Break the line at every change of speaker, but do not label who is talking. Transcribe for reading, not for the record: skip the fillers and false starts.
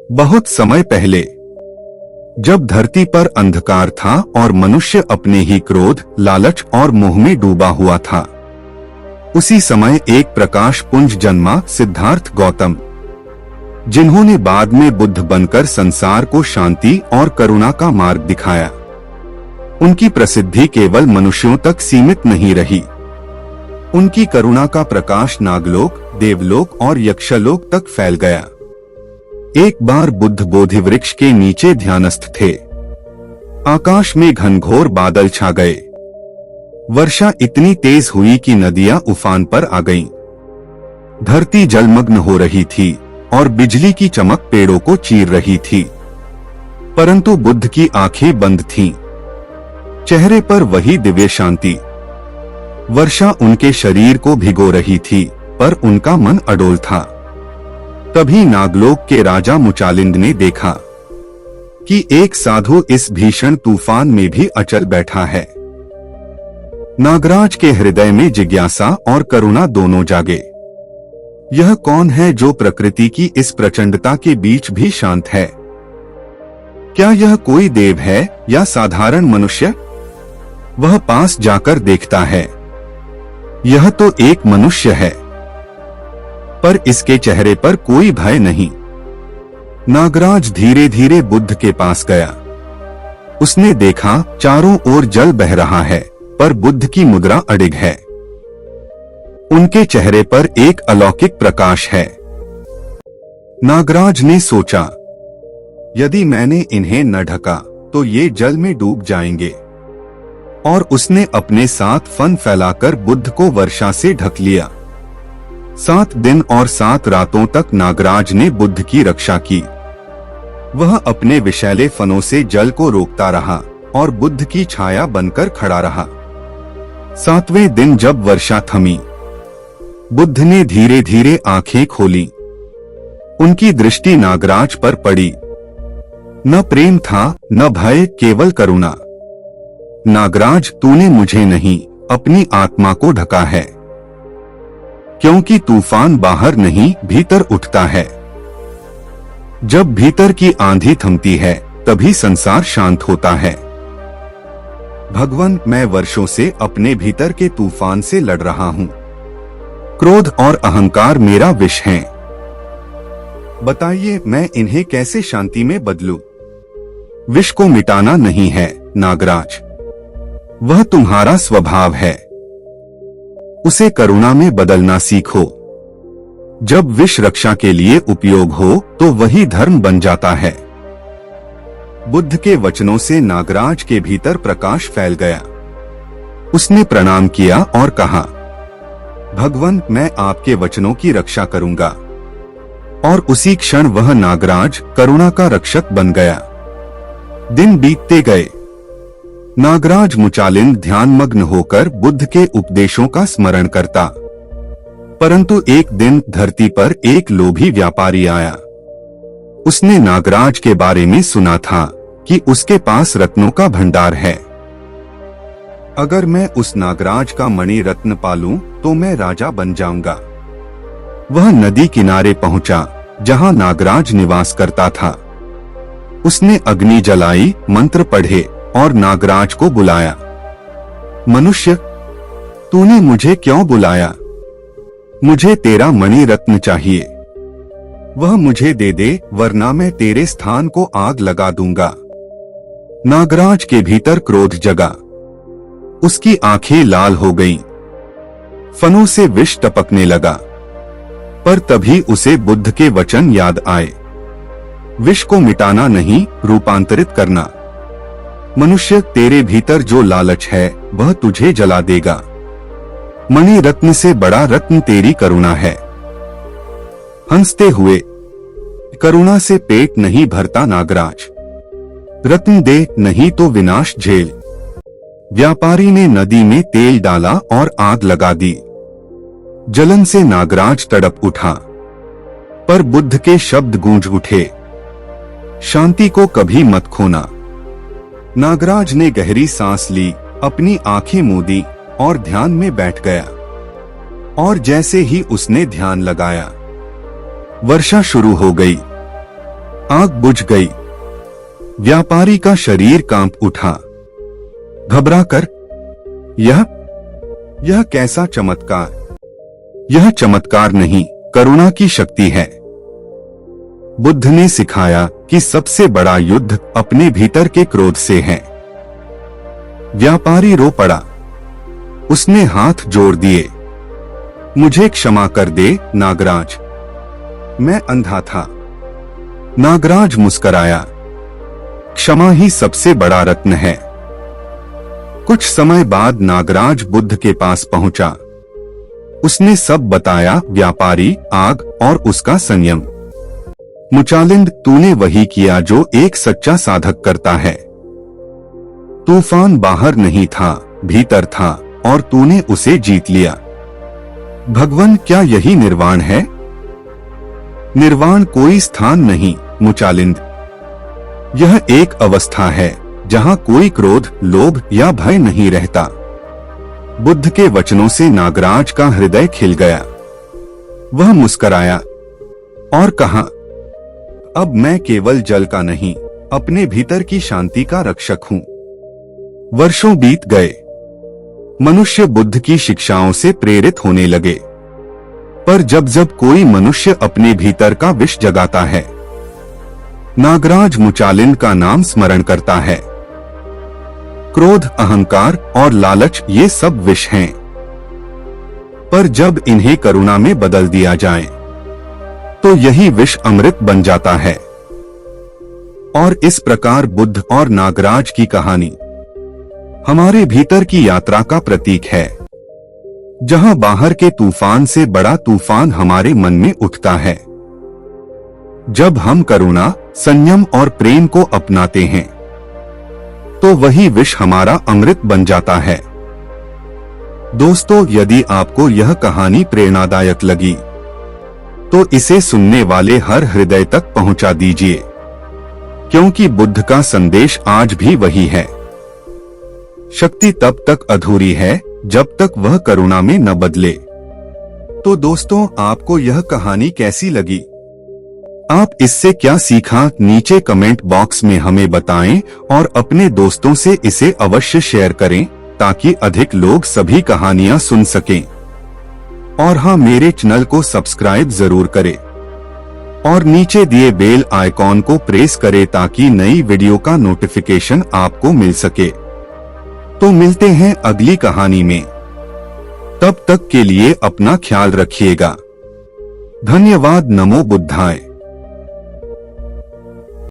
बहुत समय पहले, जब धरती पर अंधकार था और मनुष्य अपने ही क्रोध, लालच और मोह में डूबा हुआ था, उसी समय एक प्रकाश पुंज जन्मा, सिद्धार्थ गौतम, जिन्होंने बाद में बुद्ध बनकर संसार को शांति और करुणा का मार्ग दिखाया। उनकी प्रसिद्धि केवल मनुष्यों तक सीमित नहीं रही। उनकी करुणा का प्रकाश नागलोक, देवलोक और यक्षलोक तक फैल गया। एक बार बुद्ध बोधि वृक्ष के नीचे ध्यानस्थ थे। आकाश में घनघोर बादल छा गए। वर्षा इतनी तेज हुई कि नदियां उफान पर आ गईं। धरती जलमग्न हो रही थी और बिजली की चमक पेड़ों को चीर रही थी। परंतु बुद्ध की आंखें बंद थीं। चेहरे पर वही दिव्य शांति। वर्षा उनके शरीर को भिगो रही थी, पर उनका मन अडोल था। तभी नागलोक के राजा मुचालिंद ने देखा कि एक साधु इस भीषण तूफान में भी अचल बैठा है। नागराज के हृदय में जिज्ञासा और करुणा दोनों जागे। यह कौन है जो प्रकृति की इस प्रचंडता के बीच भी शांत है? क्या यह कोई देव है या साधारण मनुष्य? वह पास जाकर देखता है। यह तो एक मनुष्य है, पर इसके चेहरे पर कोई भय नहीं। नागराज धीरे धीरे बुद्ध के पास गया। उसने देखा चारों ओर जल बह रहा है, पर बुद्ध की मुद्रा अडिग है। उनके चेहरे पर एक अलौकिक प्रकाश है। नागराज ने सोचा, यदि मैंने इन्हें न ढका तो ये जल में डूब जाएंगे। और उसने अपने 7 फन फैलाकर बुद्ध को वर्षा से ढक लिया। 7 दिन और 7 रातों तक नागराज ने बुद्ध की रक्षा की। वह अपने विषैले फनों से जल को रोकता रहा और बुद्ध की छाया बनकर खड़ा रहा। 7वें दिन जब वर्षा थमी, बुद्ध ने धीरे धीरे आंखें खोली। उनकी दृष्टि नागराज पर पड़ी। न प्रेम था, न भय, केवल करुणा। नागराज, तूने मुझे नहीं, अपनी आत्मा को ढका है, क्योंकि तूफान बाहर नहीं, भीतर उठता है। जब भीतर की आंधी थमती है, तभी संसार शांत होता है। भगवान, मैं वर्षों से अपने भीतर के तूफान से लड़ रहा हूँ। क्रोध और अहंकार मेरा विष हैं। बताइए, मैं इन्हें कैसे शांति में बदलूं? विष को मिटाना नहीं है नागराज, वह तुम्हारा स्वभाव है। उसे करुणा में बदलना सीखो। जब विष रक्षा के लिए उपयोग हो तो वही धर्म बन जाता है। बुद्ध के वचनों से नागराज के भीतर प्रकाश फैल गया। उसने प्रणाम किया और कहा, भगवान, मैं आपके वचनों की रक्षा करूंगा। और उसी क्षण वह नागराज करुणा का रक्षक बन गया। दिन बीतते गए। नागराज मुचालिंद ध्यानमग्न होकर बुद्ध के उपदेशों का स्मरण करता। परंतु एक दिन धरती पर एक लोभी व्यापारी आया। उसने नागराज के बारे में सुना था कि उसके पास रत्नों का भंडार है। अगर मैं उस नागराज का मणि रत्न पालूं तो मैं राजा बन जाऊंगा। वह नदी किनारे पहुंचा जहां नागराज निवास करता था। उसने अग्नि जलाई, मंत्र पढ़े और नागराज को बुलाया। मनुष्य, तूने मुझे क्यों बुलाया? मुझे तेरा मणि रत्न चाहिए। वह मुझे दे दे, वरना मैं तेरे स्थान को आग लगा दूंगा। नागराज के भीतर क्रोध जगा। उसकी आंखें लाल हो गईं। फनों से विष टपकने लगा। पर तभी उसे बुद्ध के वचन याद आए। विष को मिटाना नहीं, रूपांतरित करना। मनुष्य, तेरे भीतर जो लालच है वह तुझे जला देगा। मणि रत्न से बड़ा रत्न तेरी करुणा है। हंसते हुए, करुणा से पेट नहीं भरता नागराज। रत्न दे, नहीं तो विनाश झेल। व्यापारी ने नदी में तेल डाला और आग लगा दी। जलन से नागराज तड़प उठा। पर बुद्ध के शब्द गूंज उठे, शांति को कभी मत खोना। नागराज ने गहरी सांस ली, अपनी आंखें मूंदी और ध्यान में बैठ गया। और जैसे ही उसने ध्यान लगाया, वर्षा शुरू हो गई। आग बुझ गई। व्यापारी का शरीर कांप उठा। घबराकर, यह कैसा चमत्कार? यह चमत्कार नहीं, करुणा की शक्ति है। बुद्ध ने सिखाया कि सबसे बड़ा युद्ध अपने भीतर के क्रोध से है। व्यापारी रो पड़ा। उसने हाथ जोड़ दिए। मुझे क्षमा कर दे नागराज, मैं अंधा था। नागराज मुस्कराया। क्षमा ही सबसे बड़ा रत्न है। कुछ समय बाद नागराज बुद्ध के पास पहुंचा। उसने सब बताया, व्यापारी, आग और उसका संयम। मुचालिंद, तूने वही किया जो एक सच्चा साधक करता है। तूफान बाहर नहीं था, भीतर था, और तूने उसे जीत लिया। भगवान, क्या यही निर्वाण है? निर्वाण कोई स्थान नहीं मुचालिंद, यह एक अवस्था है जहां कोई क्रोध, लोभ या भय नहीं रहता। बुद्ध के वचनों से नागराज का हृदय खिल गया। वह मुस्कराया और कहा, अब मैं केवल जल का नहीं, अपने भीतर की शांति का रक्षक हूं। वर्षों बीत गए। मनुष्य बुद्ध की शिक्षाओं से प्रेरित होने लगे। पर जब जब कोई मनुष्य अपने भीतर का विष जगाता है, नागराज मुचालिंद का नाम स्मरण करता है। क्रोध, अहंकार और लालच, ये सब विष हैं। पर जब इन्हें करुणा में बदल दिया जाए तो यही विष अमृत बन जाता है। और इस प्रकार बुद्ध और नागराज की कहानी हमारे भीतर की यात्रा का प्रतीक है, जहां बाहर के तूफान से बड़ा तूफान हमारे मन में उठता है। जब हम करुणा, संयम और प्रेम को अपनाते हैं तो वही विष हमारा अमृत बन जाता है। दोस्तों, यदि आपको यह कहानी प्रेरणादायक लगी तो इसे सुनने वाले हर हृदय तक पहुंचा दीजिए, क्योंकि बुद्ध का संदेश आज भी वही है। शक्ति तब तक अधूरी है जब तक वह करुणा में न बदले। तो दोस्तों, आपको यह कहानी कैसी लगी? आप इससे क्या सीखा? नीचे कमेंट बॉक्स में हमें बताएं और अपने दोस्तों से इसे अवश्य शेयर करें ताकि अधिक लोग सभी कहानियां सुन सकें। और हाँ, मेरे चैनल को सब्सक्राइब जरूर करें और नीचे दिए बेल आइकॉन को प्रेस करें ताकि नई वीडियो का नोटिफिकेशन आपको मिल सके। तो मिलते हैं अगली कहानी में। तब तक के लिए अपना ख्याल रखिएगा। धन्यवाद। नमो बुद्धाय।